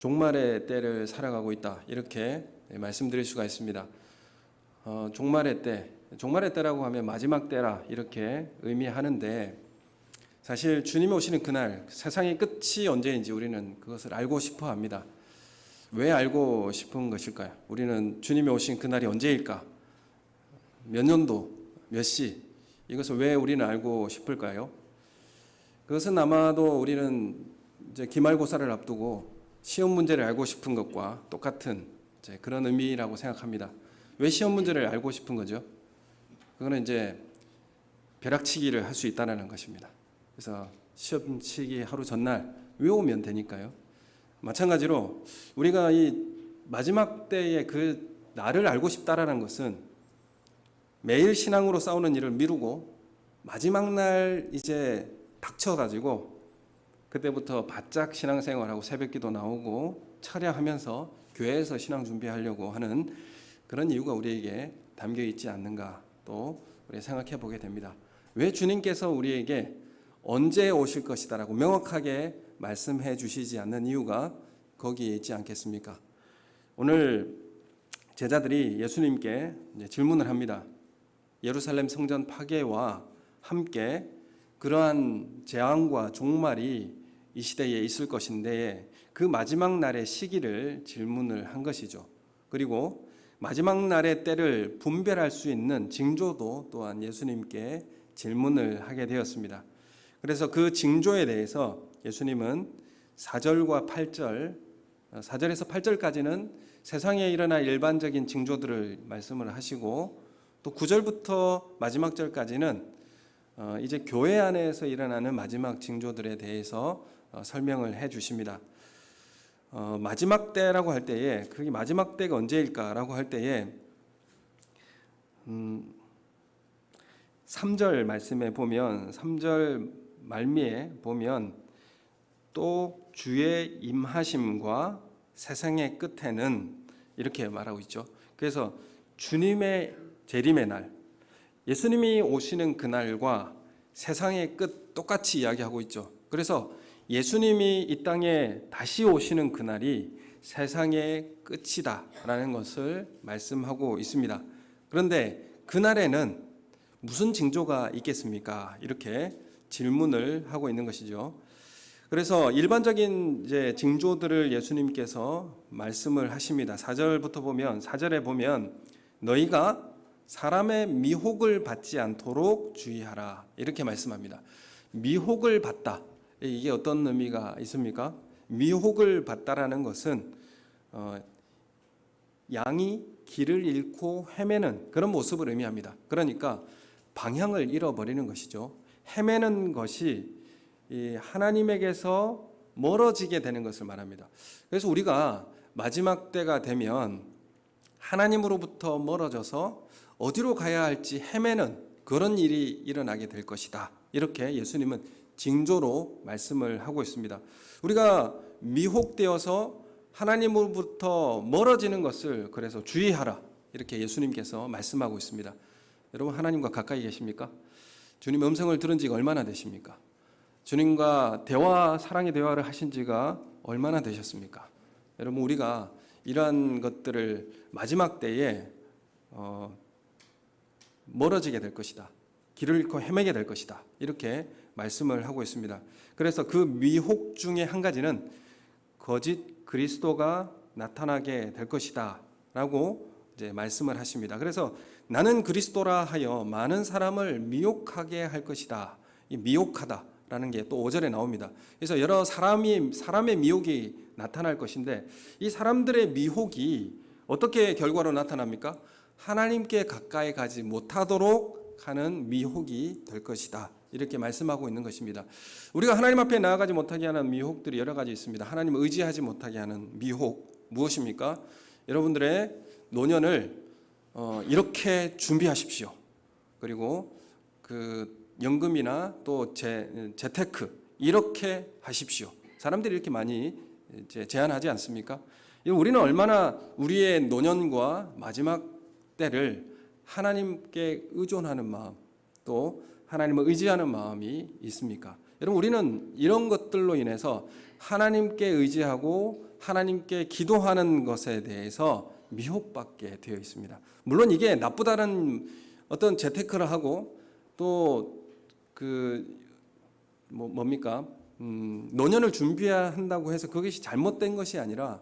종말의 때를 살아가고 있다, 이렇게 말씀드릴 수가 있습니다. 종말의 때라고 하면 마지막 때라 이렇게 의미하는데, 사실 주님이 오시는 그날, 세상의 끝이 언제인지 우리는 그것을 알고 싶어 합니다. 왜 알고 싶은 것일까요? 우리는 주님이 오신 그날이 언제일까? 몇 년도, 몇 시? 이것을 왜 우리는 알고 싶을까요? 그것은 아마도 우리는 이제 기말고사를 앞두고 시험 문제를 알고 싶은 것과 똑같은 그런 의미라고 생각합니다. 왜 시험 문제를 알고 싶은 거죠? 그거는 이제 벼락치기를 할 수 있다는 것입니다. 그래서 시험 치기 하루 전날 외우면 되니까요. 마찬가지로 우리가 이 마지막 때의 그 날을 알고 싶다라는 것은 매일 신앙으로 싸우는 일을 미루고 마지막 날 이제 닥쳐가지고 그때부터 바짝 신앙생활하고 새벽기도 나오고 철야하면서 교회에서 신앙 준비하려고 하는 그런 이유가 우리에게 담겨 있지 않는가, 또 우리 생각해 보게 됩니다. 왜 주님께서 우리에게 언제 오실 것이다라고 명확하게 말씀해 주시지 않는 이유가 거기에 있지 않겠습니까? 오늘 제자들이 예수님께 질문을 합니다. 예루살렘 성전 파괴와 함께 그러한 재앙과 종말이 이 시대에 있을 것인데 그 마지막 날의 시기를 질문을 한 것이죠. 그리고 마지막 날의 때를 분별할 수 있는 징조도 또한 예수님께 질문을 하게 되었습니다. 그래서 그 징조에 대해서 예수님은 4절과 8절, 4절에서 8절까지는 세상에 일어날 일반적인 징조들을 말씀을 하시고, 또 9절부터 마지막 절까지는 이제 교회 안에서 일어나는 마지막 징조들에 대해서 설명을 해 주십니다. 마지막 때라고 할 때에, 그게 마지막 때가 언제일까라고 할 때에 3절 말씀에 보면, 3절 말미에 보면 또 주의 임하심과 세상의 끝에는 이렇게 말하고 있죠. 그래서 주님의 재림의 날, 예수님이 오시는 그날과 세상의 끝 똑같이 이야기하고 있죠. 그래서 예수님이 이 땅에 다시 오시는 그날이 세상의 끝이다라는 것을 말씀하고 있습니다. 그런데 그날에는 무슨 징조가 있겠습니까? 이렇게 질문을 하고 있는 것이죠. 그래서 일반적인 이제 징조들을 예수님께서 말씀을 하십니다. 4절에 보면 너희가 사람의 미혹을 받지 않도록 주의하라, 이렇게 말씀합니다. 미혹을 받다, 이게 어떤 의미가 있습니까? 미혹을 받다라는 것은 양이 길을 잃고 헤매는 그런 모습을 의미합니다. 그러니까 방향을 잃어버리는 것이죠. 헤매는 것이 하나님에게서 멀어지게 되는 것을 말합니다. 그래서 우리가 마지막 때가 되면 하나님으로부터 멀어져서 어디로 가야 할지 헤매는 그런 일이 일어나게 될 것이다, 이렇게 예수님은 징조로 말씀을 하고 있습니다. 우리가 미혹되어서 하나님으로부터 멀어지는 것을 그래서 주의하라, 이렇게 예수님께서 말씀하고 있습니다. 여러분, 하나님과 가까이 계십니까? 주님 음성을 들은 지가 얼마나 되십니까? 주님과 사랑의 대화를 하신 지가 얼마나 되셨습니까? 여러분, 우리가 이러한 것들을 마지막 때에 멀어지게 될 것이다, 길을 잃고 헤매게 될 것이다, 이렇게 말씀을 하고 있습니다. 그래서 그 미혹 중에 한 가지는 거짓 그리스도가 나타나게 될 것이다 라고 이제 말씀을 하십니다. 그래서 나는 그리스도라 하여 많은 사람을 미혹하게 할 것이다, 이 미혹하다라는 게 또 5절에 나옵니다. 그래서 여러 사람의 미혹이 나타날 것인데, 이 사람들의 미혹이 어떻게 결과로 나타납니까? 하나님께 가까이 가지 못하도록 하는 미혹이 될 것이다, 이렇게 말씀하고 있는 것입니다. 우리가 하나님 앞에 나아가지 못하게 하는 미혹들이 여러 가지 있습니다. 하나님을 의지하지 못하게 하는 미혹, 무엇입니까? 여러분들의 노년을 이렇게 준비하십시오. 그리고 그 연금이나 또 재테크 이렇게 하십시오. 사람들이 이렇게 많이 제안하지 않습니까? 우리는 얼마나 우리의 노년과 마지막 때를 하나님께 의존하는 마음, 또 하나님을 의지하는 마음이 있습니까? 여러분, 우리는 이런 것들로 인해서 하나님께 의지하고 하나님께 기도하는 것에 대해서 미혹받게 되어 있습니다. 물론 이게 나쁘다는 어떤 재테크를 하고 또 뭡니까? 노년을 준비한다고 해서 그것이 잘못된 것이 아니라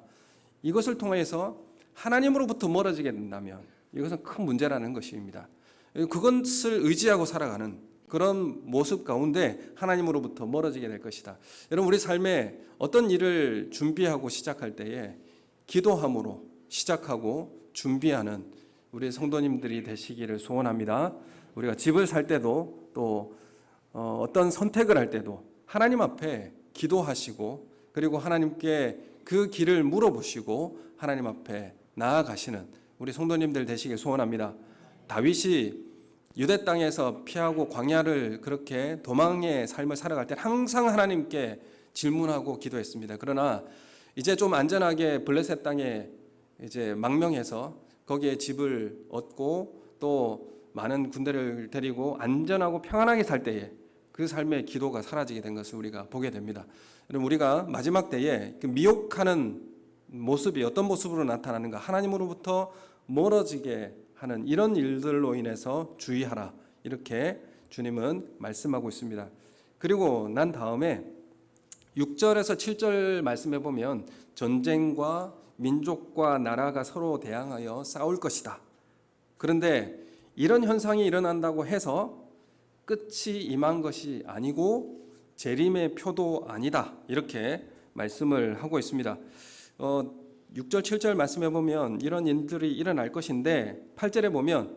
이것을 통해서 하나님으로부터 멀어지게 된다면 이것은 큰 문제라는 것입니다. 그것을 의지하고 살아가는 그런 모습 가운데 하나님으로부터 멀어지게 될 것이다. 여러분, 우리 삶에 어떤 일을 준비하고 시작할 때에 기도함으로 시작하고 준비하는 우리 성도님들이 되시기를 소원합니다. 우리가 집을 살 때도 또 어떤 선택을 할 때도 하나님 앞에 기도하시고 그리고 하나님께 그 길을 물어보시고 하나님 앞에 나아가시는 우리 성도님들 되시길 소원합니다. 다윗이 유대 땅에서 피하고 광야를 그렇게 도망의 삶을 살아갈 때 항상 하나님께 질문하고 기도했습니다. 그러나 이제 좀 안전하게 블레셋 땅에 이제 망명해서 거기에 집을 얻고 또 많은 군대를 데리고 안전하고 평안하게 살 때에 그 삶의 기도가 사라지게 된 것을 우리가 보게 됩니다. 여러분, 우리가 마지막 때에 그 미혹하는 모습이 어떤 모습으로 나타나는가? 하나님으로부터 멀어지게 하는 이런 일들로 인해서 주의하라, 이렇게 주님은 말씀하고 있습니다. 그리고 난 다음에 6절에서 7절 말씀해 보면 전쟁과 민족과 나라가 서로 대항하여 싸울 것이다. 그런데 이런 현상이 일어난다고 해서 끝이 임한 것이 아니고 재림의 표도 아니다, 이렇게 말씀을 하고 있습니다. 6절 7절 말씀해 보면 이런 일들이 일어날 것인데 8절에 보면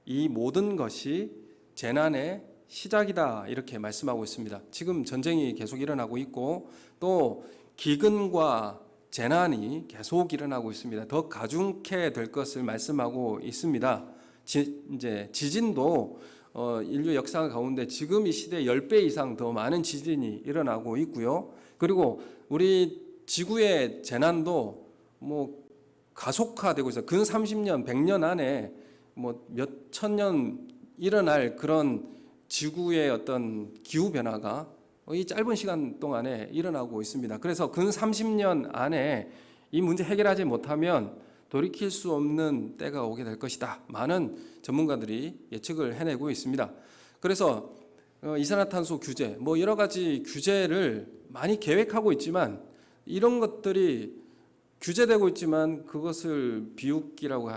이 모든 것이 재난의 시작이다, 이렇게 말씀하고 있습니다. 지금 전쟁이 계속 일어나고 있고 또 기근과 재난이 계속 일어나고 있습니다. 더 가중케 될 것을 말씀하고 있습니다. 이제 지진도 인류 역사 가운데 지금 이 시대에 10배 이상 더 많은 지진이 일어나고 있고요. 그리고 우리 지구의 재난도 가속화되고 있어요. 근 30년, 100년 안에 몇 천 년 일어날 그런 지구의 어떤 기후 변화가 이 짧은 시간 동안에 일어나고 있습니다. 그래서 근 30년 안에 이 문제 해결하지 못하면 돌이킬 수 없는 때가 오게 될 것이다. 많은 전문가들이 예측을 해내고 있습니다. 그래서 이산화탄소 규제, 여러 가지 규제를 많이 계획하고 있지만 이런 것들이 규제되고 있지만 그것을 비웃기라고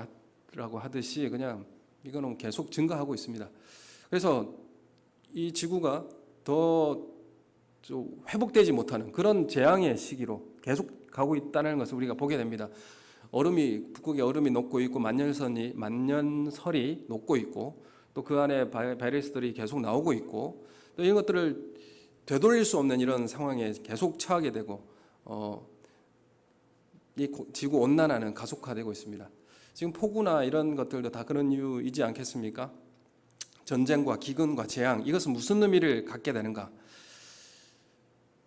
하듯이 그냥 이거는 계속 증가하고 있습니다. 그래서 이 지구가 더 회복되지 못하는 그런 재앙의 시기로 계속 가고 있다는 것을 우리가 보게 됩니다. 북극의 얼음이 녹고 있고 만년설이 녹고 있고 또 그 안에 바이러스들이 계속 나오고 있고 또 이런 것들을 되돌릴 수 없는 이런 상황에 계속 처하게 되고 이 지구 온난화는 가속화되고 있습니다. 지금 폭우나 이런 것들도 다 그런 이유이지 않겠습니까? 전쟁과 기근과 재앙, 이것은 무슨 의미를 갖게 되는가?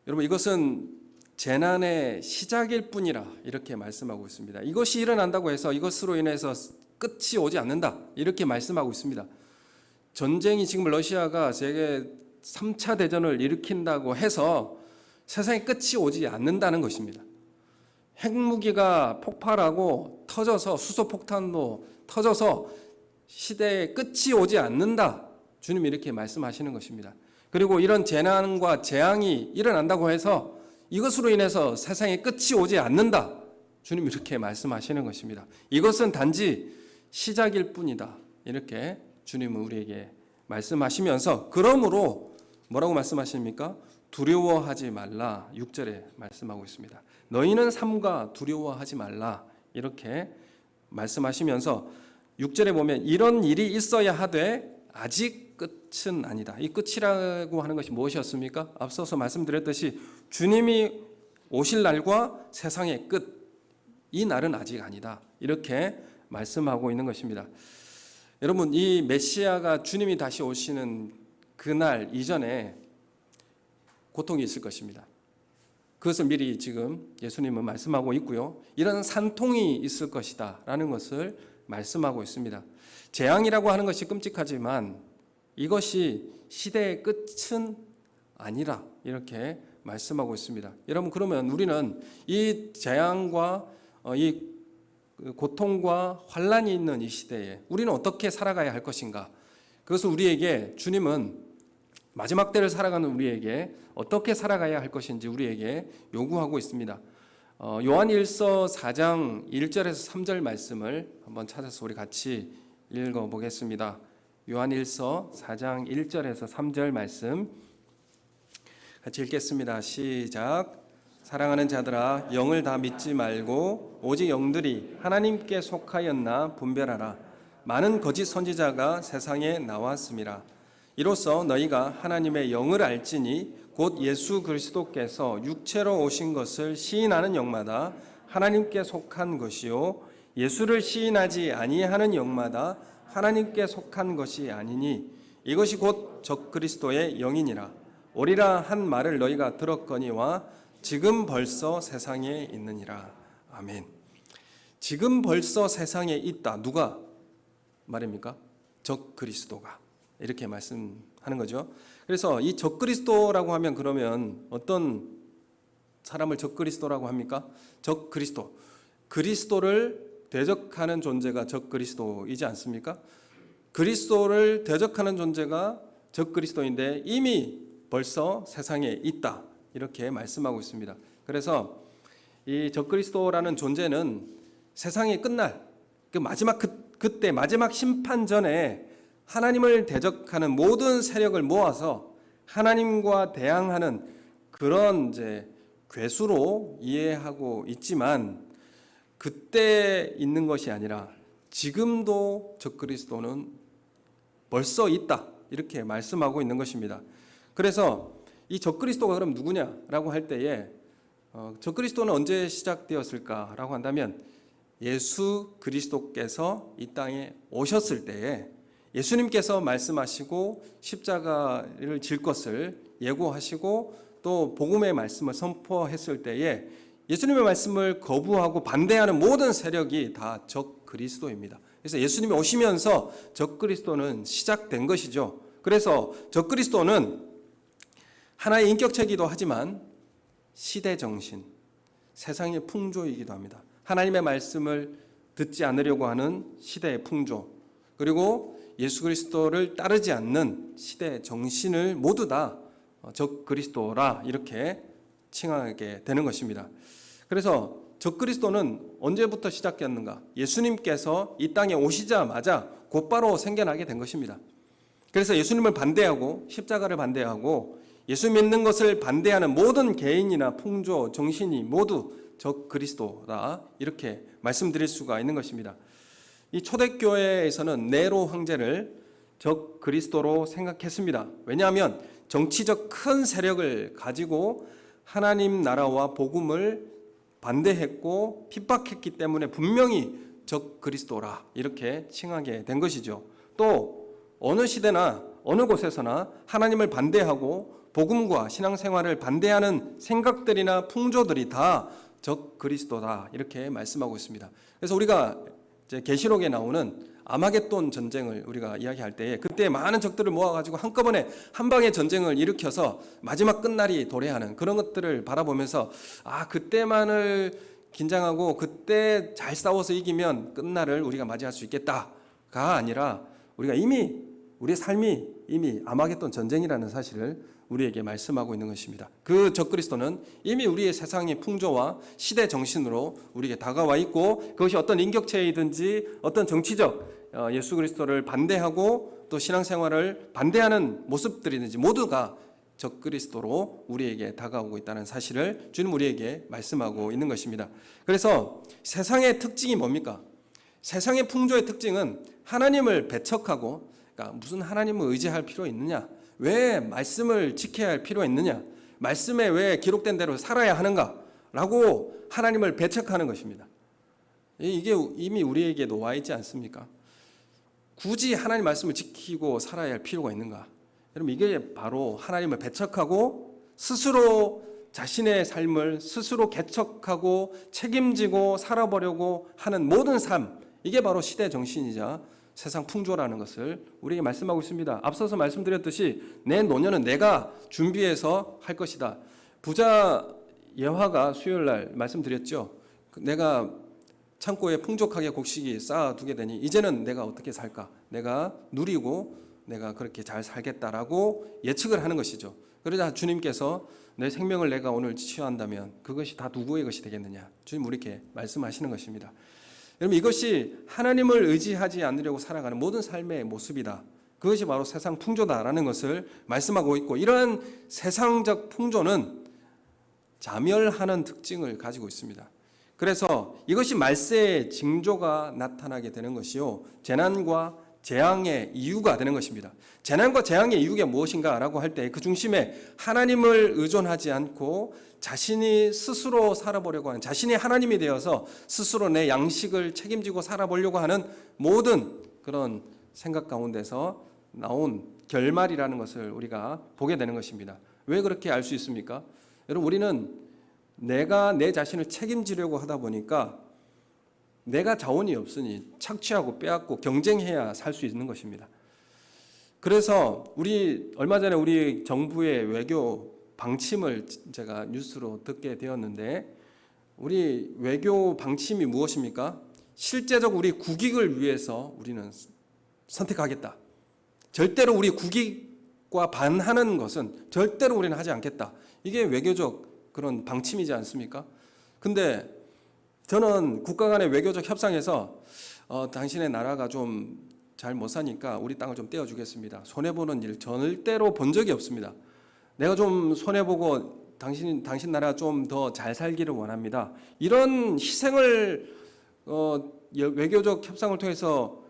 여러분, 이것은 재난의 시작일 뿐이라 이렇게 말씀하고 있습니다. 이것이 일어난다고 해서 이것으로 인해서 끝이 오지 않는다, 이렇게 말씀하고 있습니다. 전쟁이 지금 러시아가 세계 3차 대전을 일으킨다고 해서 세상에 끝이 오지 않는다는 것입니다. 핵무기가 폭발하고 터져서 수소폭탄도 터져서 시대에 끝이 오지 않는다, 주님이 이렇게 말씀하시는 것입니다. 그리고 이런 재난과 재앙이 일어난다고 해서 이것으로 인해서 세상에 끝이 오지 않는다, 주님이 이렇게 말씀하시는 것입니다. 이것은 단지 시작일 뿐이다, 이렇게 주님은 우리에게 말씀하시면서 그러므로 뭐라고 말씀하십니까? 두려워하지 말라, 6절에 말씀하고 있습니다. 너희는 삼가 두려워하지 말라, 이렇게 말씀하시면서 6절에 보면 이런 일이 있어야 하되 아직 끝은 아니다. 이 끝이라고 하는 것이 무엇이었습니까? 앞서서 말씀드렸듯이 주님이 오실 날과 세상의 끝, 이 날은 아직 아니다, 이렇게 말씀하고 있는 것입니다. 여러분, 이 메시아가 주님이 다시 오시는 그날 이전에 고통이 있을 것입니다. 그것을 미리 지금 예수님은 말씀하고 있고요. 이런 산통이 있을 것이다 라는 것을 말씀하고 있습니다. 재앙이라고 하는 것이 끔찍하지만 이것이 시대의 끝은 아니라 이렇게 말씀하고 있습니다. 여러분, 그러면 우리는 이 재앙과 이 고통과 환란이 있는 이 시대에 우리는 어떻게 살아가야 할 것인가? 그것을 우리에게 주님은 마지막 때를 살아가는 우리에게 어떻게 살아가야 할 것인지 우리에게 요구하고 있습니다. 요한일서 4장 1절에서 3절 말씀을 한번 찾아서 우리 같이 읽어보겠습니다. 요한일서 4장 1절에서 3절 말씀 같이 읽겠습니다. 시작. 사랑하는 자들아, 영을 다 믿지 말고 오직 영들이 하나님께 속하였나 분별하라. 많은 거짓 선지자가 세상에 나왔음이라. 이로써 너희가 하나님의 영을 알지니 곧 예수 그리스도께서 육체로 오신 것을 시인하는 영마다 하나님께 속한 것이요 예수를 시인하지 아니하는 영마다 하나님께 속한 것이 아니니 이것이 곧 적그리스도의 영이니라. 오리라 한 말을 너희가 들었거니와 지금 벌써 세상에 있느니라. 아멘. 지금 벌써 세상에 있다. 누가 말입니까? 적그리스도가. 이렇게 말씀하는 거죠. 그래서 이 적그리스도라고 하면 그러면 어떤 사람을 적그리스도라고 합니까? 적그리스도. 그리스도를 대적하는 존재가 적그리스도이지 않습니까? 그리스도를 대적하는 존재가 적그리스도인데 이미 벌써 세상에 있다. 이렇게 말씀하고 있습니다. 그래서 이 적그리스도라는 존재는 세상이 끝날 그 마지막 그때 마지막 심판 전에 하나님을 대적하는 모든 세력을 모아서 하나님과 대항하는 그런 이제 괴수로 이해하고 있지만 그때 있는 것이 아니라 지금도 적그리스도는 벌써 있다. 이렇게 말씀하고 있는 것입니다. 그래서 이 적그리스도가 그럼 누구냐라고 할 때에 적그리스도는 언제 시작되었을까라고 한다면 예수 그리스도께서 이 땅에 오셨을 때에 예수님께서 말씀하시고 십자가를 질 것을 예고하시고 또 복음의 말씀을 선포했을 때에 예수님의 말씀을 거부하고 반대하는 모든 세력이 다 적그리스도입니다. 그래서 예수님이 오시면서 적그리스도는 시작된 것이죠. 그래서 적그리스도는 하나의 인격체이기도 하지만 시대 정신, 세상의 풍조이기도 합니다. 하나님의 말씀을 듣지 않으려고 하는 시대의 풍조, 그리고 예수 그리스도를 따르지 않는 시대 정신을 모두 다 적그리스도라 이렇게 칭하게 되는 것입니다. 그래서 적그리스도는 언제부터 시작되었는가? 예수님께서 이 땅에 오시자마자 곧바로 생겨나게 된 것입니다. 그래서 예수님을 반대하고 십자가를 반대하고 예수 믿는 것을 반대하는 모든 개인이나 풍조, 정신이 모두 적그리스도다 이렇게 말씀드릴 수가 있는 것입니다. 이 초대교회에서는 네로 황제를 적그리스도로 생각했습니다. 왜냐하면 정치적 큰 세력을 가지고 하나님 나라와 복음을 반대했고 핍박했기 때문에 분명히 적그리스도라 이렇게 칭하게 된 것이죠. 또 어느 시대나 어느 곳에서나 하나님을 반대하고 복음과 신앙생활을 반대하는 생각들이나 풍조들이 다 적그리스도다 이렇게 말씀하고 있습니다. 그래서 우리가 이제 계시록에 나오는 아마겟돈 전쟁을 우리가 이야기할 때에 그때 많은 적들을 모아가지고 한꺼번에 한 방의 전쟁을 일으켜서 마지막 끝날이 도래하는 그런 것들을 바라보면서 그때만을 긴장하고 그때 잘 싸워서 이기면 끝날을 우리가 맞이할 수 있겠다가 아니라 우리가 이미 우리의 삶이 이미 아마겟돈 전쟁이라는 사실을 우리에게 말씀하고 있는 것입니다. 그 적그리스도는 이미 우리의 세상의 풍조와 시대 정신으로 우리에게 다가와 있고 그것이 어떤 인격체이든지 어떤 정치적 예수 그리스도를 반대하고 또 신앙생활을 반대하는 모습들이든지 모두가 적그리스도로 우리에게 다가오고 있다는 사실을 주님 우리에게 말씀하고 있는 것입니다. 그래서 세상의 특징이 뭡니까? 세상의 풍조의 특징은 하나님을 배척하고 그러니까 무슨 하나님을 의지할 필요 있느냐? 왜 말씀을 지켜야 할 필요가 있느냐? 말씀에 왜 기록된 대로 살아야 하는가? 라고 하나님을 배척하는 것입니다. 이게 이미 우리에게 놓아 있지 않습니까? 굳이 하나님 말씀을 지키고 살아야 할 필요가 있는가? 여러분 이게 바로 하나님을 배척하고 스스로 자신의 삶을 스스로 개척하고 책임지고 살아보려고 하는 모든 삶 이게 바로 시대 정신이자 세상 풍조라는 것을 우리에게 말씀하고 있습니다. 앞서서 말씀드렸듯이 내 노년은 내가 준비해서 할 것이다. 부자 예화가 수요일 날 말씀드렸죠. 내가 창고에 풍족하게 곡식이 쌓아두게 되니 이제는 내가 어떻게 살까? 내가 누리고 내가 그렇게 잘 살겠다라고 예측을 하는 것이죠. 그러자 주님께서 내 생명을 내가 오늘 취한다면 그것이 다 누구의 것이 되겠느냐? 주님 우리에게 말씀하시는 것입니다. 여러분 이것이 하나님을 의지하지 않으려고 살아가는 모든 삶의 모습이다. 그것이 바로 세상 풍조다라는 것을 말씀하고 있고, 이러한 세상적 풍조는 자멸하는 특징을 가지고 있습니다. 그래서 이것이 말세의 징조가 나타나게 되는 것이요, 재난과 재앙의 이유가 되는 것입니다. 재난과 재앙의 이유가 무엇인가라고 할 때 그 중심에 하나님을 의존하지 않고 자신이 스스로 살아보려고 하는, 자신이 하나님이 되어서 스스로 내 양식을 책임지고 살아보려고 하는 모든 그런 생각 가운데서 나온 결말이라는 것을 우리가 보게 되는 것입니다. 왜 그렇게 알 수 있습니까? 여러분 우리는 내가 내 자신을 책임지려고 하다 보니까 내가 자원이 없으니 착취하고 빼앗고 경쟁해야 살 수 있는 것입니다. 그래서 얼마 전에 우리 정부의 외교 방침을 제가 뉴스로 듣게 되었는데, 우리 외교 방침이 무엇입니까? 실제적 우리 국익을 위해서 우리는 선택하겠다. 절대로 우리 국익과 반하는 것은 절대로 우리는 하지 않겠다. 이게 외교적 그런 방침이지 않습니까? 근데 저는 국가 간의 외교적 협상에서 당신의 나라가 좀 잘 못 사니까 우리 땅을 좀 떼어주겠습니다. 손해보는 일 절대로 본 적이 없습니다. 내가 좀 손해보고 당신 나라 좀 더 잘 살기를 원합니다. 이런 희생을 외교적 협상을 통해서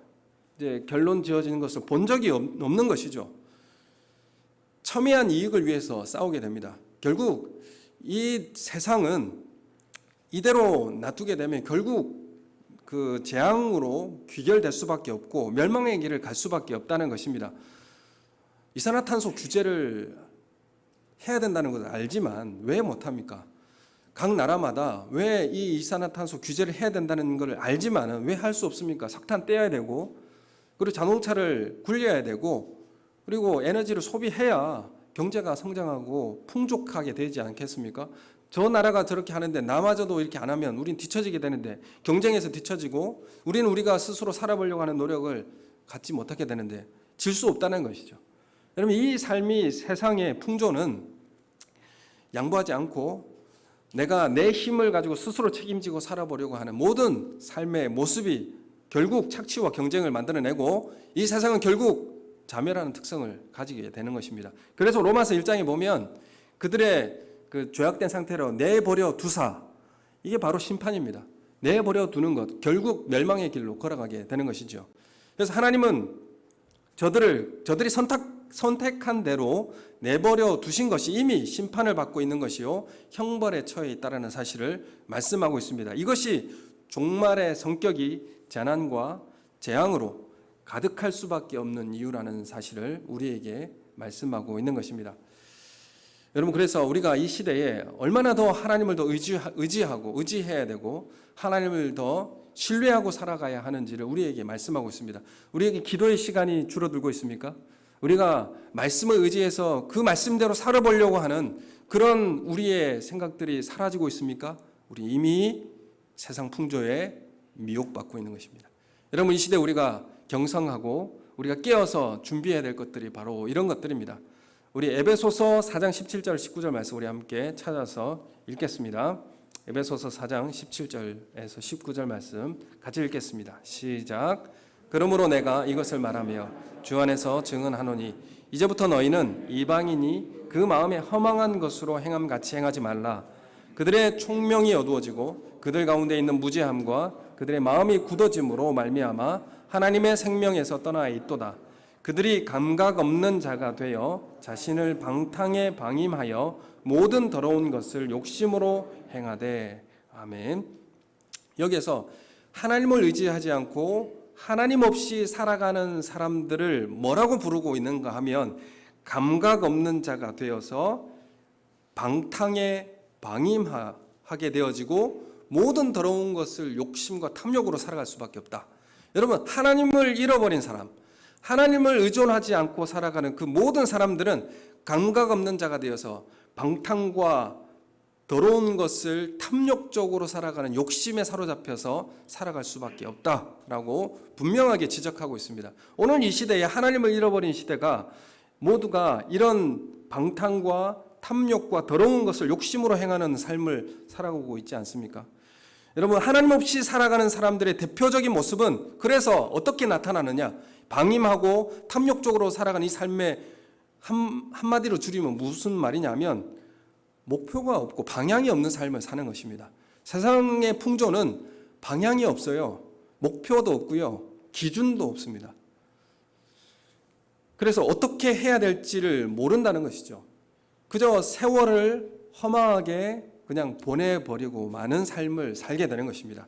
이제 결론 지어지는 것을 본 적이 없는 것이죠. 첨예한 이익을 위해서 싸우게 됩니다. 결국 이 세상은 이대로 놔두게 되면 결국 그 재앙으로 귀결될 수밖에 없고 멸망의 길을 갈 수밖에 없다는 것입니다. 이산화탄소 규제를 해야 된다는 것을 알지만 왜 못합니까? 각 나라마다 왜 이 이산화탄소 규제를 해야 된다는 것을 알지만 왜 할 수 없습니까? 석탄 떼야 되고, 그리고 자동차를 굴려야 되고, 그리고 에너지를 소비해야 경제가 성장하고 풍족하게 되지 않겠습니까? 저 나라가 저렇게 하는데 나마저도 이렇게 안 하면 우린 뒤처지게 되는데, 경쟁에서 뒤처지고 우리는 우리가 스스로 살아보려고 하는 노력을 갖지 못하게 되는데 질 수 없다는 것이죠. 여러분 이 삶이, 세상의 풍조는 양보하지 않고 내가 내 힘을 가지고 스스로 책임지고 살아보려고 하는 모든 삶의 모습이 결국 착취와 경쟁을 만들어내고, 이 세상은 결국 자멸하는 특성을 가지게 되는 것입니다. 그래서 로마서 1장에 보면 그들의 그 죄악된 상태로 내버려 두사, 이게 바로 심판입니다. 내버려 두는 것, 결국 멸망의 길로 걸어가게 되는 것이죠. 그래서 하나님은 저들이 선택한 대로 내버려 두신 것이 이미 심판을 받고 있는 것이요 형벌에 처해 있다는 사실을 말씀하고 있습니다. 이것이 종말의 성격이 재난과 재앙으로 가득할 수밖에 없는 이유라는 사실을 우리에게 말씀하고 있는 것입니다. 여러분 그래서 우리가 이 시대에 얼마나 더 하나님을 더 의지해야 되고 하나님을 더 신뢰하고 살아가야 하는지를 우리에게 말씀하고 있습니다. 우리에게 기도의 시간이 줄어들고 있습니까? 우리가 말씀을 의지해서 그 말씀대로 살아보려고 하는 그런 우리의 생각들이 사라지고 있습니까? 우리 이미 세상 풍조에 미혹받고 있는 것입니다. 여러분 이 시대 우리가 경성하고 우리가 깨어서 준비해야 될 것들이 바로 이런 것들입니다. 우리 에베소서 4장 17절 19절 말씀 우리 함께 찾아서 읽겠습니다. 에베소서 4장 17절에서 19절 말씀 같이 읽겠습니다. 시작. 그러므로 내가 이것을 말하며 주 안에서 증언하노니 이제부터 너희는 이방인이 그 마음에 허망한 것으로 행함같이 행하지 말라. 그들의 총명이 어두워지고 그들 가운데 있는 무지함과 그들의 마음이 굳어짐으로 말미암아 하나님의 생명에서 떠나 있도다. 그들이 감각 없는 자가 되어 자신을 방탕에 방임하여 모든 더러운 것을 욕심으로 행하되. 아멘. 여기에서 하나님을 의지하지 않고 하나님 없이 살아가는 사람들을 뭐라고 부르고 있는가 하면 감각 없는 자가 되어서 방탕에 방임하게 되어지고 모든 더러운 것을 욕심과 탐욕으로 살아갈 수밖에 없다. 여러분, 하나님을 잃어버린 사람, 하나님을 의존하지 않고 살아가는 그 모든 사람들은 감각 없는 자가 되어서 방탕과 더러운 것을 탐욕적으로 살아가는 욕심에 사로잡혀서 살아갈 수밖에 없다라고 분명하게 지적하고 있습니다. 오늘 이 시대에 하나님을 잃어버린 시대가 모두가 이런 방탕과 탐욕과 더러운 것을 욕심으로 행하는 삶을 살아가고 있지 않습니까? 여러분, 하나님 없이 살아가는 사람들의 대표적인 모습은 그래서 어떻게 나타나느냐? 방임하고 탐욕적으로 살아가는 이 삶의 한마디로 줄이면 무슨 말이냐면 목표가 없고 방향이 없는 삶을 사는 것입니다. 세상의 풍조는 방향이 없어요. 목표도 없고요. 기준도 없습니다. 그래서 어떻게 해야 될지를 모른다는 것이죠. 그저 세월을 허망하게 그냥 보내버리고 많은 삶을 살게 되는 것입니다.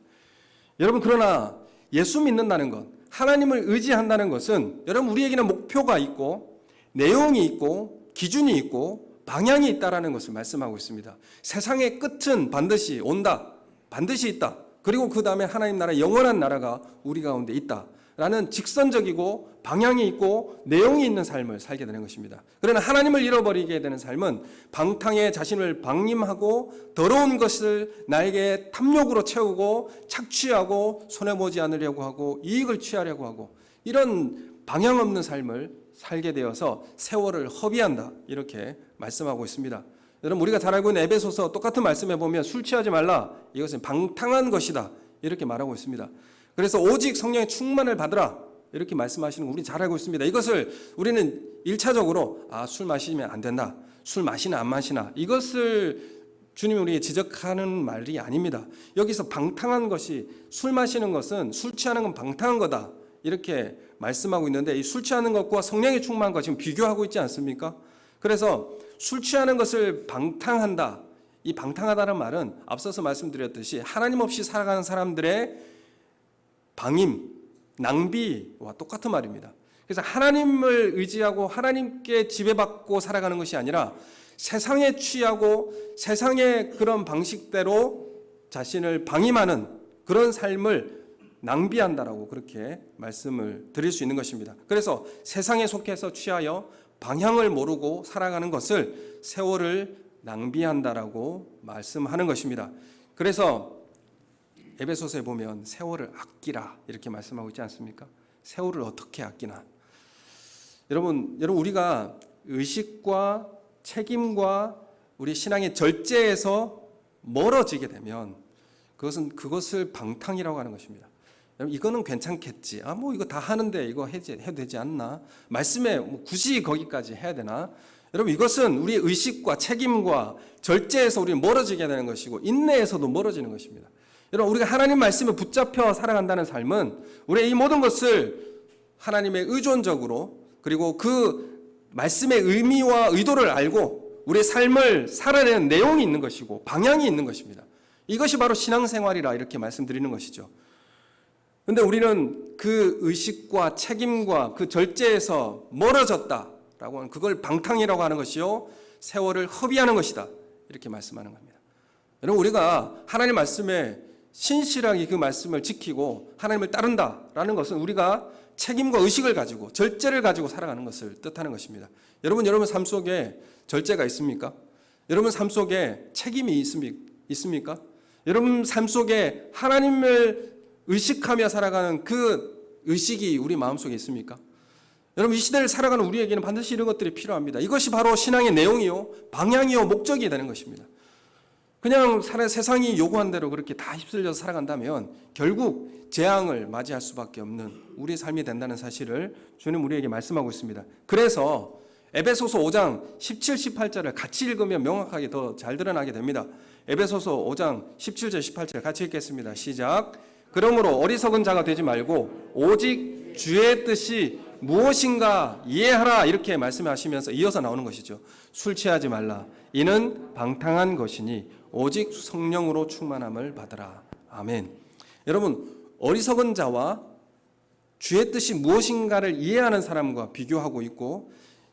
여러분, 그러나 예수 믿는다는 것, 하나님을 의지한다는 것은 여러분 우리에게는 목표가 있고 내용이 있고 기준이 있고 방향이 있다라는 것을 말씀하고 있습니다. 세상의 끝은 반드시 온다. 반드시 있다. 그리고 그 다음에 하나님 나라, 영원한 나라가 우리 가운데 있다라는 직선적이고 방향이 있고 내용이 있는 삶을 살게 되는 것입니다. 그러나 하나님을 잃어버리게 되는 삶은 방탕에 자신을 방임하고 더러운 것을 나에게 탐욕으로 채우고 착취하고 손해보지 않으려고 하고 이익을 취하려고 하고 이런 방향 없는 삶을 살게 되어서 세월을 허비한다, 이렇게 말씀하고 있습니다. 여러분, 우리가 잘 알고 있는 에베소서 똑같은 말씀에 보면 술 취하지 말라, 이것은 방탕한 것이다, 이렇게 말하고 있습니다. 그래서 오직 성령의 충만을 받으라, 이렇게 말씀하시는 거 우리 잘 알고 있습니다. 이것을 우리는 1차적으로 술 마시면 안 된다, 술 마시나 안 마시나, 이것을 주님이 우리에게 지적하는 말이 아닙니다. 여기서 방탕한 것이, 술 마시는 것은, 술 취하는 건 방탕한 거다, 이렇게 말씀하고 있는데, 이 술 취하는 것과 성령의 충만한 것 지금 비교하고 있지 않습니까? 그래서 술 취하는 것을 방탕한다, 이 방탕하다는 말은 앞서서 말씀드렸듯이 하나님 없이 살아가는 사람들의 방임, 낭비와 똑같은 말입니다. 그래서 하나님을 의지하고 하나님께 지배받고 살아가는 것이 아니라 세상에 취하고 세상의 그런 방식대로 자신을 방임하는 그런 삶을 낭비한다라고 그렇게 말씀을 드릴 수 있는 것입니다. 그래서 세상에 속해서 취하여 방향을 모르고 살아가는 것을 세월을 낭비한다라고 말씀하는 것입니다. 그래서 에베소서에 보면 세월을 아끼라, 이렇게 말씀하고 있지 않습니까? 세월을 어떻게 아끼나? 여러분 우리가 의식과 책임과 우리 신앙의 절제에서 멀어지게 되면 그것을 방탕이라고 하는 것입니다. 이거는 괜찮겠지. 이거 다 하는데 이거 해도 되지 않나? 말씀에 굳이 거기까지 해야 되나? 여러분, 이것은 우리의 의식과 책임과 절제에서 우리는 멀어지게 되는 것이고 인내에서도 멀어지는 것입니다. 여러분, 우리가 하나님 말씀에 붙잡혀 살아간다는 삶은 우리의 이 모든 것을 하나님의 의존적으로, 그리고 그 말씀의 의미와 의도를 알고 우리의 삶을 살아내는 내용이 있는 것이고 방향이 있는 것입니다. 이것이 바로 신앙생활이라 이렇게 말씀드리는 것이죠. 그런데 우리는 그 의식과 책임과 그 절제에서 멀어졌다라고 하는, 그걸 방탕이라고 하는 것이요, 세월을 허비하는 것이다, 이렇게 말씀하는 겁니다. 여러분, 우리가 하나님 말씀에 신실하게 그 말씀을 지키고 하나님을 따른다라는 것은 우리가 책임과 의식을 가지고 절제를 가지고 살아가는 것을 뜻하는 것입니다. 여러분 삶 속에 절제가 있습니까? 여러분 삶 속에 책임이 있습니까? 여러분 삶 속에 하나님을 의식하며 살아가는 그 의식이 우리 마음속에 있습니까? 여러분, 이 시대를 살아가는 우리에게는 반드시 이런 것들이 필요합니다. 이것이 바로 신앙의 내용이요, 방향이요, 목적이 되는 것입니다. 그냥 세상이 요구한 대로 그렇게 다 휩쓸려서 살아간다면 결국 재앙을 맞이할 수밖에 없는 우리의 삶이 된다는 사실을 주님 우리에게 말씀하고 있습니다. 그래서 에베소서 5장 17, 18절을 같이 읽으면 명확하게 더 잘 드러나게 됩니다. 에베소서 5장 17절, 18절 같이 읽겠습니다. 시작. 그러므로 어리석은 자가 되지 말고 오직 주의 뜻이 무엇인가 이해하라, 이렇게 말씀하시면서 이어서 나오는 것이죠. 술 취하지 말라. 이는 방탕한 것이니 오직 성령으로 충만함을 받으라. 아멘. 여러분, 어리석은 자와 주의 뜻이 무엇인가를 이해하는 사람과 비교하고 있고,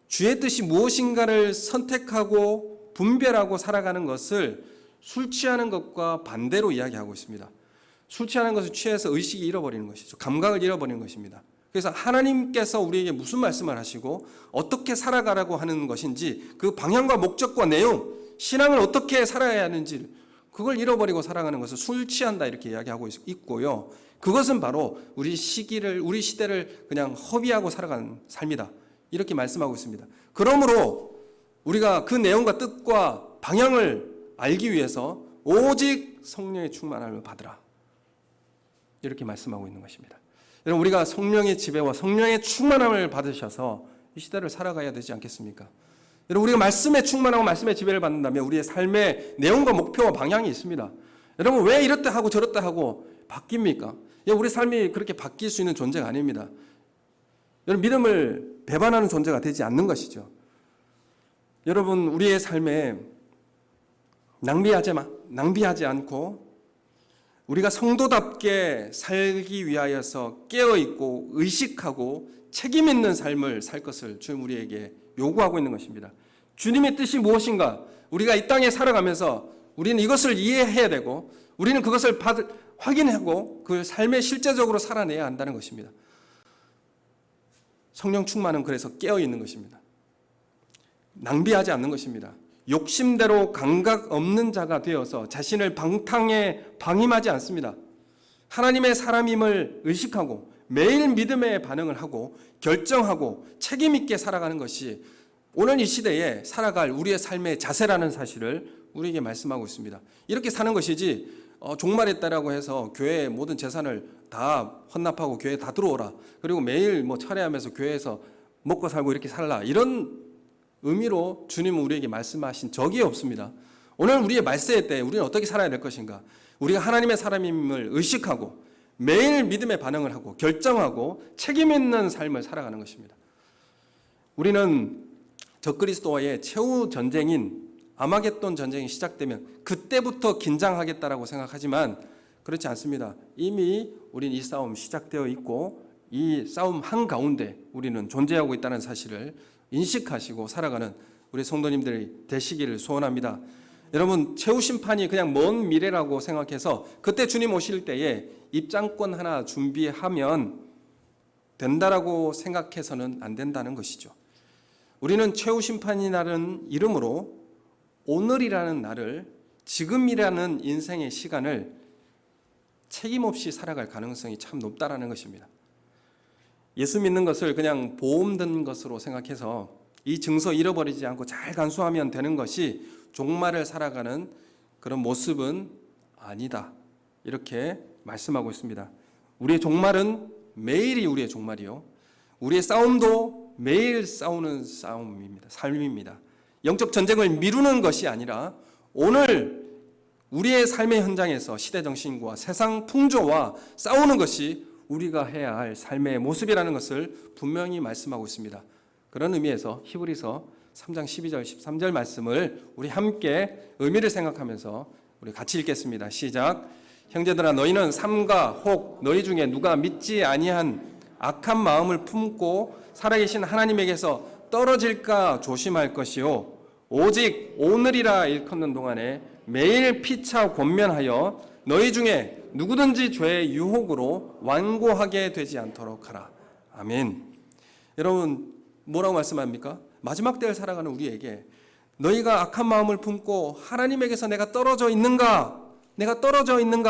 주의 뜻이 무엇인가를 선택하고 분별하고 살아가는 것을 술 취하는 것과 반대로 이야기하고 있습니다. 술 취하는 것을 취해서 의식이 잃어버리는 것이죠. 감각을 잃어버리는 것입니다. 그래서 하나님께서 우리에게 무슨 말씀을 하시고 어떻게 살아가라고 하는 것인지 그 방향과 목적과 내용, 신앙을 어떻게 살아야 하는지 그걸 잃어버리고 살아가는 것을 술 취한다 이렇게 이야기하고 있고요. 그것은 바로 우리 시대를 그냥 허비하고 살아가는 삶이다. 이렇게 말씀하고 있습니다. 그러므로 우리가 그 내용과 뜻과 방향을 알기 위해서 오직 성령의 충만함을 받으라. 이렇게 말씀하고 있는 것입니다. 여러분, 우리가 성령의 지배와 성령의 충만함을 받으셔서 이 시대를 살아가야 되지 않겠습니까? 여러분, 우리가 말씀에 충만하고 말씀의 지배를 받는다면 우리의 삶의 내용과 목표와 방향이 있습니다. 여러분, 왜 이렇다 하고 저렇다 하고 바뀝니까? 우리 삶이 그렇게 바뀔 수 있는 존재가 아닙니다. 여러분, 믿음을 배반하는 존재가 되지 않는 것이죠. 여러분, 우리의 삶에 낭비하지 않고 우리가 성도답게 살기 위하여서 깨어있고 의식하고 책임 있는 삶을 살 것을 주님 우리에게 요구하고 있는 것입니다. 주님의 뜻이 무엇인가? 우리가 이 땅에 살아가면서 우리는 이것을 이해해야 되고 우리는 그것을 확인하고 그 삶에 실제적으로 살아내야 한다는 것입니다. 성령 충만은 그래서 깨어있는 것입니다. 낭비하지 않는 것입니다. 욕심대로 감각 없는 자가 되어서 자신을 방탕에 방임하지 않습니다. 하나님의 사람임을 의식하고 매일 믿음의 반응을 하고 결정하고 책임 있게 살아가는 것이 오늘 이 시대에 살아갈 우리의 삶의 자세라는 사실을 우리에게 말씀하고 있습니다. 이렇게 사는 것이지 종말했다라고 해서 교회의 모든 재산을 다 헌납하고 교회에 다 들어오라. 그리고 매일 철회하면서 교회에서 먹고 살고 이렇게 살라. 이런 의미로 주님은 우리에게 말씀하신 적이 없습니다. 오늘 우리의 말세의 때 우리는 어떻게 살아야 될 것인가? 우리가 하나님의 사람임을 의식하고 매일 믿음의 반응을 하고 결정하고 책임 있는 삶을 살아가는 것입니다. 우리는 적그리스도와의 최후 전쟁인 아마겟돈 전쟁이 시작되면 그때부터 긴장하겠다라고 생각하지만 그렇지 않습니다. 이미 우리는 이 싸움 시작되어 있고 이 싸움 한가운데 우리는 존재하고 있다는 사실을 인식하시고 살아가는 우리 성도님들이 되시기를 소원합니다. 여러분, 최후 심판이 그냥 먼 미래라고 생각해서 그때 주님 오실 때에 입장권 하나 준비하면 된다라고 생각해서는 안 된다는 것이죠. 우리는 최후 심판이라는 이름으로 오늘이라는 날을, 지금이라는 인생의 시간을 책임 없이 살아갈 가능성이 참 높다라는 것입니다. 예수 믿는 것을 그냥 보험 든 것으로 생각해서 이 증서 잃어버리지 않고 잘 간수하면 되는 것이 종말을 살아가는 그런 모습은 아니다. 이렇게 말씀하고 있습니다. 우리의 종말은 매일이 우리의 종말이요. 우리의 싸움도 매일 싸우는 싸움입니다. 삶입니다. 영적 전쟁을 미루는 것이 아니라 오늘 우리의 삶의 현장에서 시대정신과 세상 풍조와 싸우는 것이 우리가 해야 할 삶의 모습이라는 것을 분명히 말씀하고 있습니다. 그런 의미에서 히브리서 3장 12절 13절 말씀을 우리 함께 의미를 생각하면서 우리 같이 읽겠습니다. 시작. 형제들아, 너희는 삼가 혹 너희 중에 누가 믿지 아니한 악한 마음을 품고 살아계신 하나님에게서 떨어질까 조심할 것이요, 오직 오늘이라 일컫는 동안에 매일 피차 권면하여 너희 중에 누구든지 죄의 유혹으로 완고하게 되지 않도록 하라. 아멘. 여러분, 뭐라고 말씀합니까? 마지막 때를 살아가는 우리에게 너희가 악한 마음을 품고 하나님에게서 내가 떨어져 있는가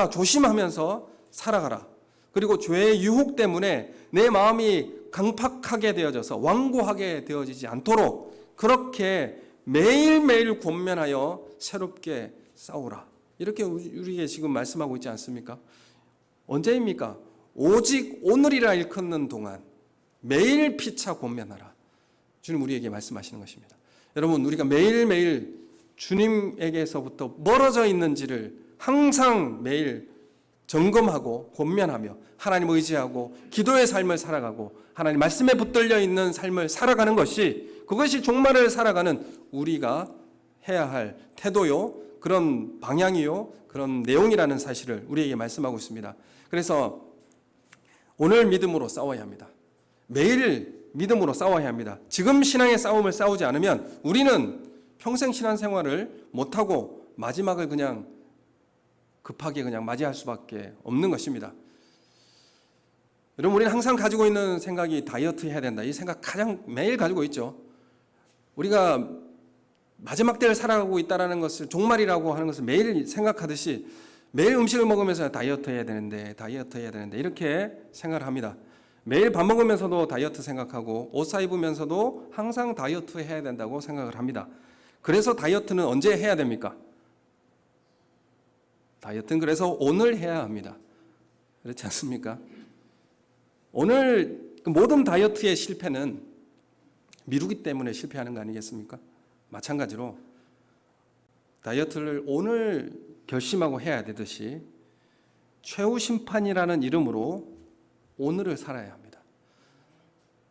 조심하면서 살아가라. 그리고 죄의 유혹 때문에 내 마음이 강팍하게 되어져서 완고하게 되어지지 않도록 그렇게 매일매일 권면하여 새롭게 싸우라. 이렇게 우리에게 지금 말씀하고 있지 않습니까? 언제입니까? 오직 오늘이라 일컫는 동안 매일 피차 권면하라. 주님 우리에게 말씀하시는 것입니다. 여러분, 우리가 매일매일 주님에게서부터 멀어져 있는지를 항상 매일 점검하고 권면하며 하나님 의지하고 기도의 삶을 살아가고 하나님 말씀에 붙들려 있는 삶을 살아가는 그것이 종말을 살아가는 우리가 해야 할 태도요, 그런 방향이요, 그런 내용이라는 사실을 우리에게 말씀하고 있습니다. 그래서 오늘 믿음으로 싸워야 합니다. 매일 믿음으로 싸워야 합니다. 지금 신앙의 싸움을 싸우지 않으면 우리는 평생 신앙생활을 못하고 마지막을 그냥 급하게 그냥 맞이할 수밖에 없는 것입니다. 여러분, 우리는 항상 가지고 있는 생각이 다이어트 해야 된다. 이 생각 가장 매일 가지고 있죠. 우리가 마지막 때를 살아가고 있다는 것을, 종말이라고 하는 것을 매일 생각하듯이 매일 음식을 먹으면서 다이어트 해야 되는데 이렇게 생각을 합니다. 매일 밥 먹으면서도 다이어트 생각하고 옷 사 입으면서도 항상 다이어트 해야 된다고 생각을 합니다. 그래서 다이어트는 언제 해야 됩니까? 다이어트는 그래서 오늘 해야 합니다. 그렇지 않습니까? 오늘 모든 다이어트의 실패는 미루기 때문에 실패하는 거 아니겠습니까? 마찬가지로 다이어트를 오늘 결심하고 해야 되듯이 최후 심판이라는 이름으로 오늘을 살아야 합니다.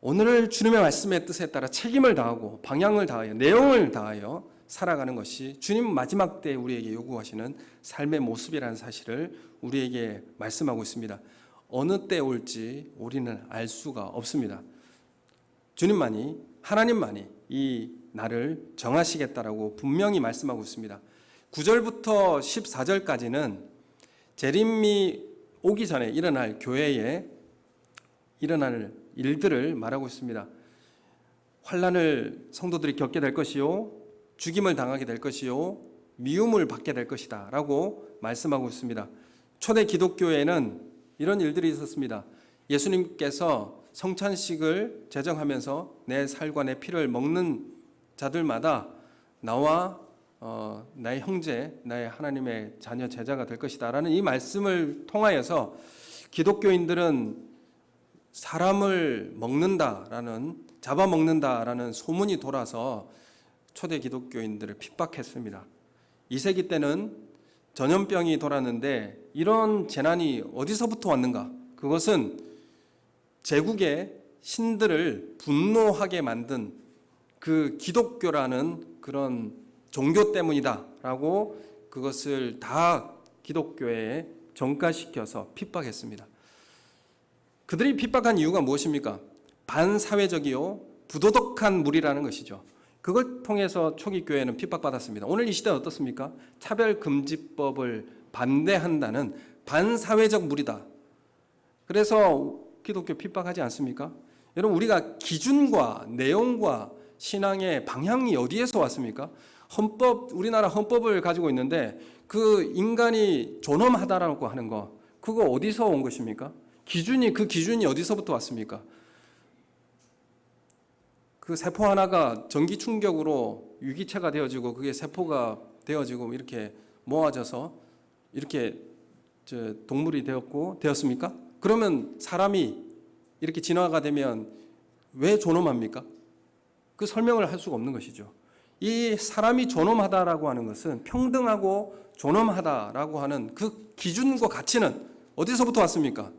오늘을 주님의 말씀의 뜻에 따라 책임을 다하고 방향을 다하여 내용을 다하여 살아가는 것이 주님 마지막 때 우리에게 요구하시는 삶의 모습이라는 사실을 우리에게 말씀하고 있습니다. 어느 때 올지 우리는 알 수가 없습니다. 주님만이, 하나님만이 이 날을 정하시겠다라고 분명히 말씀하고 있습니다. 9절부터 14절까지는 재림이 오기 전에 일어날 교회에 일어날 일들을 말하고 있습니다. 환난을 성도들이 겪게 될 것이요, 죽임을 당하게 될 것이요, 미움을 받게 될 것이다 라고 말씀하고 있습니다. 초대 기독교에는 이런 일들이 있었습니다. 예수님께서 성찬식을 제정하면서 내 살과 내 피를 먹는 자들마다 나와 나의 형제, 나의 하나님의 자녀 제자가 될 것이다 라는 이 말씀을 통하여서 기독교인들은 사람을 먹는다라는, 잡아먹는다라는 소문이 돌아서 초대 기독교인들을 핍박했습니다. 2세기 때는 전염병이 돌았는데 이런 재난이 어디서부터 왔는가? 그것은 제국의 신들을 분노하게 만든 그 기독교라는 그런 종교 때문이다라고 그것을 다 기독교에 전가시켜서 핍박했습니다. 그들이 핍박한 이유가 무엇입니까? 반사회적이요 부도덕한 무리라는 것이죠. 그걸 통해서 초기 교회는 핍박받았습니다. 오늘 이 시대는 어떻습니까? 차별금지법을 반대한다는 반사회적 무리다. 그래서 기독교 핍박하지 않습니까? 여러분, 우리가 기준과 내용과 신앙의 방향이 어디에서 왔습니까? 우리나라 헌법을 가지고 있는데 그 인간이 존엄하다라고 하는 거, 그거 어디서 온 것입니까? 그 기준이 어디서부터 왔습니까? 그 세포 하나가 전기 충격으로 유기체가 되어지고 그게 세포가 되어지고 이렇게 모아져서 이렇게 동물이 되었습니까? 그러면 사람이 이렇게 진화가 되면 왜 존엄합니까? 그 설명을 할 수가 없는 것이죠. 이 사람이 존엄하다라고 하는 것은 평등하고 존엄하다라고 하는 그 기준과 가치는 어디서부터 왔습니까?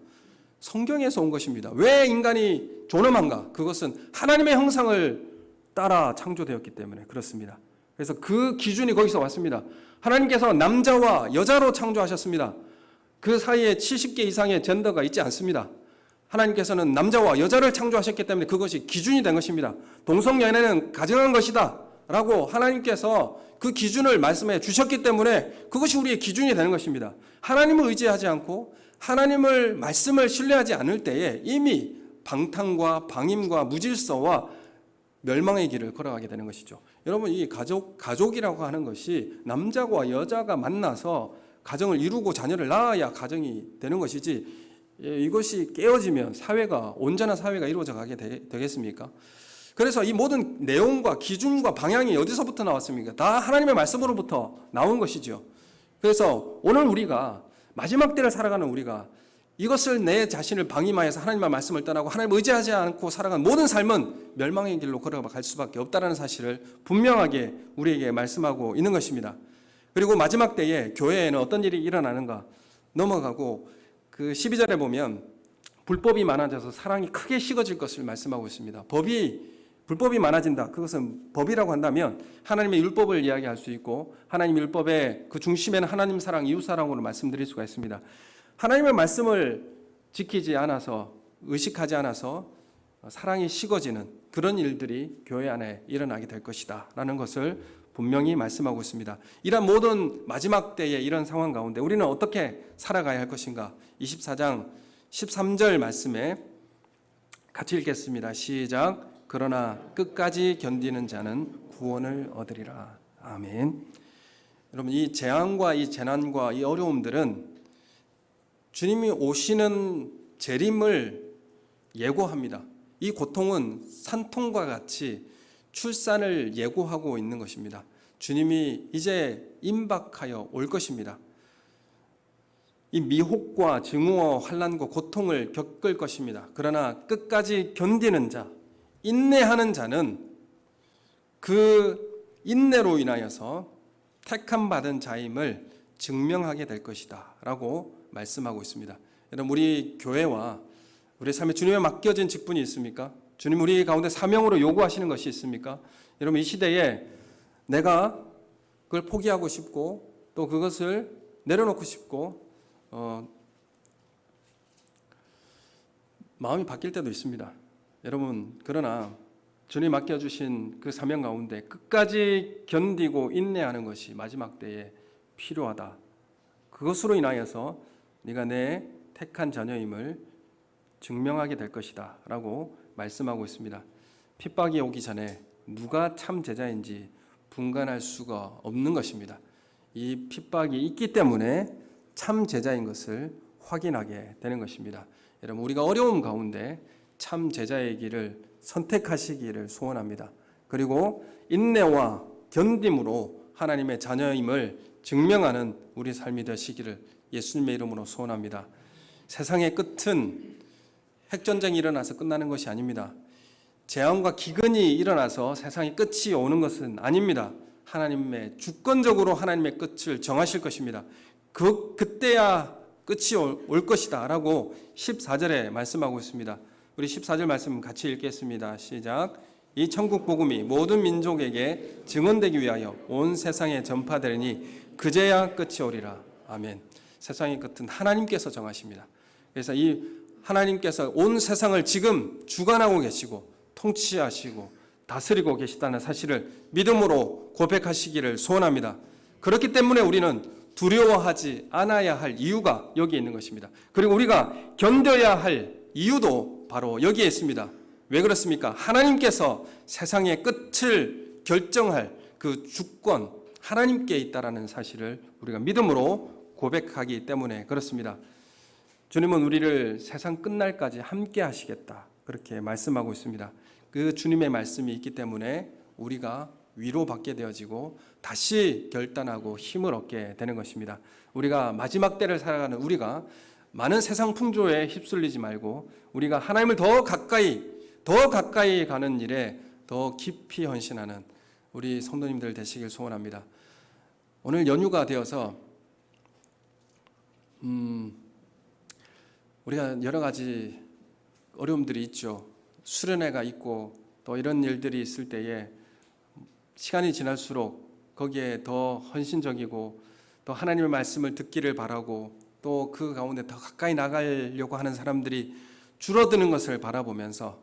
성경에서 온 것입니다. 왜 인간이 존엄한가? 그것은 하나님의 형상을 따라 창조되었기 때문에 그렇습니다. 그래서 그 기준이 거기서 왔습니다. 하나님께서 남자와 여자로 창조하셨습니다. 그 사이에 70개 이상의 젠더가 있지 않습니다. 하나님께서는 남자와 여자를 창조하셨기 때문에 그것이 기준이 된 것입니다. 동성연애는 가증한 것이다 라고 하나님께서 그 기준을 말씀해 주셨기 때문에 그것이 우리의 기준이 되는 것입니다. 하나님을 의지하지 않고 하나님을 말씀을 신뢰하지 않을 때에 이미 방탕과 방임과 무질서와 멸망의 길을 걸어가게 되는 것이죠. 여러분, 이 가족이라고 하는 것이 남자와 여자가 만나서 가정을 이루고 자녀를 낳아야 가정이 되는 것이지, 이것이 깨어지면 온전한 사회가 이루어져 가게 되겠습니까? 그래서 이 모든 내용과 기준과 방향이 어디서부터 나왔습니까? 다 하나님의 말씀으로부터 나온 것이죠. 그래서 오늘 우리가 마지막 때를 살아가는 우리가 이것을 내 자신을 방임하여서 하나님의 말씀을 떠나고 하나님을 의지하지 않고 살아가는 모든 삶은 멸망의 길로 걸어갈 수밖에 없다는 사실을 분명하게 우리에게 말씀하고 있는 것입니다. 그리고 마지막 때에 교회에는 어떤 일이 일어나는가 넘어가고 그 12절에 보면 불법이 많아져서 사랑이 크게 식어질 것을 말씀하고 있습니다. 불법이 많아진다. 그것은 법이라고 한다면 하나님의 율법을 이야기할 수 있고 하나님의 율법의 그 중심에는 하나님 사랑, 이웃 사랑으로 말씀드릴 수가 있습니다. 하나님의 말씀을 지키지 않아서, 의식하지 않아서 사랑이 식어지는 그런 일들이 교회 안에 일어나게 될 것이다 라는 것을 분명히 말씀하고 있습니다. 이런 모든 마지막 때의 이런 상황 가운데 우리는 어떻게 살아가야 할 것인가? 24장 13절 말씀에 같이 읽겠습니다. 시작. 그러나 끝까지 견디는 자는 구원을 얻으리라. 아멘. 여러분, 이 재앙과 이 재난과 이 어려움들은 주님이 오시는 재림을 예고합니다. 이 고통은 산통과 같이 출산을 예고하고 있는 것입니다. 주님이 이제 임박하여 올 것입니다. 이 미혹과 증오와 환난과 고통을 겪을 것입니다. 그러나 끝까지 견디는 자, 인내하는 자는 그 인내로 인하여서 택함 받은 자임을 증명하게 될 것이다 라고 말씀하고 있습니다. 여러분, 우리 교회와 우리 삶에 주님에 맡겨진 직분이 있습니까? 주님 우리 가운데 사명으로 요구하시는 것이 있습니까? 여러분, 이 시대에 내가 그걸 포기하고 싶고 또 그것을 내려놓고 싶고 마음이 바뀔 때도 있습니다. 여러분, 그러나 주님 맡겨주신 그 사명 가운데 끝까지 견디고 인내하는 것이 마지막 때에 필요하다. 그것으로 인하여서 네가 내 택한 자녀임을 증명하게 될 것이다 라고 말씀하고 있습니다. 핍박이 오기 전에 누가 참 제자인지 분간할 수가 없는 것입니다. 이 핍박이 있기 때문에 참 제자인 것을 확인하게 되는 것입니다. 여러분, 우리가 어려움 가운데 참 제자의 길을 선택하시기를 소원합니다. 그리고 인내와 견딤으로 하나님의 자녀임을 증명하는 우리 삶이 되시기를 예수님의 이름으로 소원합니다. 세상의 끝은 핵전쟁이 일어나서 끝나는 것이 아닙니다. 재앙과 기근이 일어나서 세상의 끝이 오는 것은 아닙니다. 하나님의 주권적으로 하나님의 끝을 정하실 것입니다. 그때야 끝이 올 것이다 라고 14절에 말씀하고 있습니다. 우리 14절 말씀 같이 읽겠습니다. 시작. 이 천국 복음이 모든 민족에게 증언되기 위하여 온 세상에 전파되리니 그제야 끝이 오리라. 아멘. 세상의 끝은 하나님께서 정하십니다. 그래서 이 하나님께서 온 세상을 지금 주관하고 계시고 통치하시고 다스리고 계시다는 사실을 믿음으로 고백하시기를 소원합니다. 그렇기 때문에 우리는 두려워하지 않아야 할 이유가 여기에 있는 것입니다. 그리고 우리가 견뎌야 할 이유도 바로 여기에 있습니다. 왜 그렇습니까? 하나님께서 세상의 끝을 결정할 그 주권, 하나님께 있다라는 사실을 우리가 믿음으로 고백하기 때문에 그렇습니다. 주님은 우리를 세상 끝날까지 함께 하시겠다 그렇게 말씀하고 있습니다. 그 주님의 말씀이 있기 때문에 우리가 위로받게 되어지고 다시 결단하고 힘을 얻게 되는 것입니다. 우리가 마지막 때를 살아가는 우리가 많은 세상 풍조에 휩쓸리지 말고 우리가 하나님을 더 가까이 가는 일에 더 깊이 헌신하는 우리 성도님들 되시길 소원합니다. 오늘 연휴가 되어서 우리가 여러 가지 어려움들이 있죠. 수련회가 있고 또 이런 일들이 있을 때에 시간이 지날수록 거기에 더 헌신적이고 또 하나님의 말씀을 듣기를 바라고 또 그 가운데 더 가까이 나가려고 하는 사람들이 줄어드는 것을 바라보면서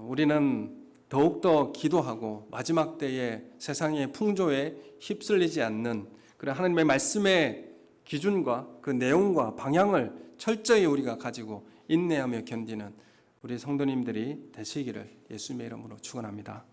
우리는 더욱더 기도하고 마지막 때에 세상의 풍조에 휩쓸리지 않는 그런 하나님의 말씀의 기준과 그 내용과 방향을 철저히 우리가 가지고 인내하며 견디는 우리 성도님들이 되시기를 예수님의 이름으로 축원합니다.